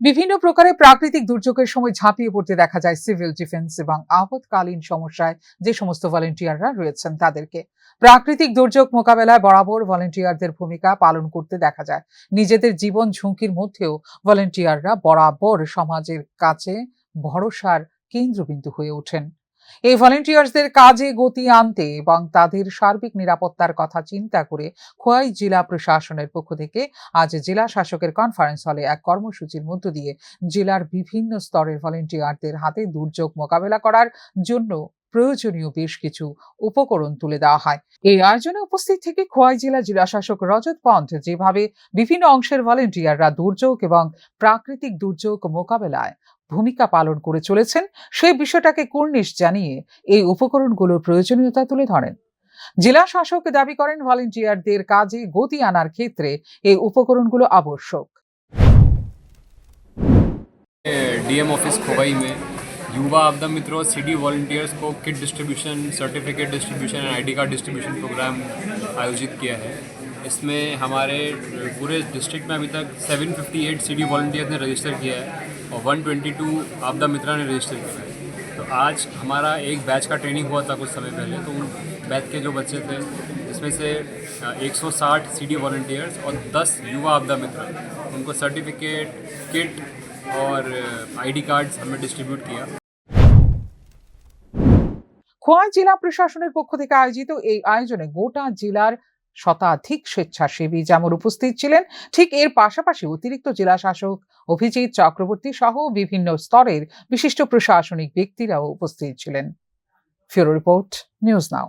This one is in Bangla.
বিভিন্ন প্রকারের প্রাকৃতিক দুর্যোগের সময় ঝাঁপিয়ে পড়তে দেখা যায় সিভিল ডিফেন্স এবং আপৎকালীন সমস্যায় যে সমস্ত ভলেন্টিয়াররা রয়েছেন তাদেরকে। প্রাকৃতিক দুর্যোগ মোকাবেলায় বরাবর ভলেন্টিয়ারদের ভূমিকা পালন করতে দেখা যায়। নিজেদের জীবন ঝুঁকির মধ্যেও ভলেন্টিয়াররা বরাবর সমাজের কাছে ভরসার কেন্দ্রবিন্দু হয়ে ওঠেন। এই ভলেন্টিয়ার্সদের কাজে গতি আনতে এবং তাদের সার্বিক নিরাপত্তার কথা চিন্তা করে খোয়াই জেলা প্রশাসনের পক্ষ থেকে আজ জেলা শাসকের কনফারেন্স হলে এক কর্মসূচির মধ্য দিয়ে জেলার বিভিন্ন স্তরের ভলেন্টিয়ারদের হাতে দুর্যোগ মোকাবেলা করার জন্য প্রয়োজনীয় বেশ কিছু উপকরণ তুলে দেওয়া হয়। এই আয়োজনে উপস্থিত থেকে খোয়াই জেলা জেলাশাসক রজত পন্থ যেভাবে বিভিন্ন অংশের ভলেন্টিয়াররা দুর্যোগ এবং প্রাকৃতিক দুর্যোগ মোকাবেলায় ভূমিকা পালন করে চলেছেন সেই বিষয়টাকে কুর্নিশ জানিয়ে এই উপকরণগুলোর প্রয়োজনীয়তা তুলে ধরেন। জেলা শাসক দাবি করেন ভলেন্টিয়ারদের কাজে গতি আনার ক্ষেত্রে এই উপকরণগুলো আবশ্যক। डीएम ऑफिस खोवाई में युवा आपदा मित्रों सिटी वॉलंटियर्स को kit distribution, certificate distribution and ID card distribution programme आयोजित किया है। इसमें हमारे पूरे डिस्ट्रिक्ट में अभी तक 758 सिटी वॉलंटियर्स ने रजिस्टर किया है और 122 आपदा मित्रा ने रजिस्टर किया है। तो आज हमारा एक बैच का ट्रेनिंग हुआ था कुछ समय पहले, तो उन बैच के जो बच्चे थे इसमें से 160 सिटी वॉलंटियर्स और 10 युवा आपदा मित्र, उनको सर्टिफिकेट, किट और आईडी कार्ड्स हमने डिस्ट्रीब्यूट किया। খোয়াই জেলা প্রশাসনের পক্ষ থেকে আয়োজিত এই আয়োজনে গোটা জেলার শতাধিক স্বেচ্ছাসেবী যেমন উপস্থিত ছিলেন, ঠিক এর পাশাপাশি অতিরিক্ত জেলা শাসক অভিজিৎ চক্রবর্তী সহ বিভিন্ন স্তরের বিশিষ্ট প্রশাসনিক ব্যক্তিরাও উপস্থিত ছিলেন। ফিউরো রিপোর্ট, নিউজ নাও।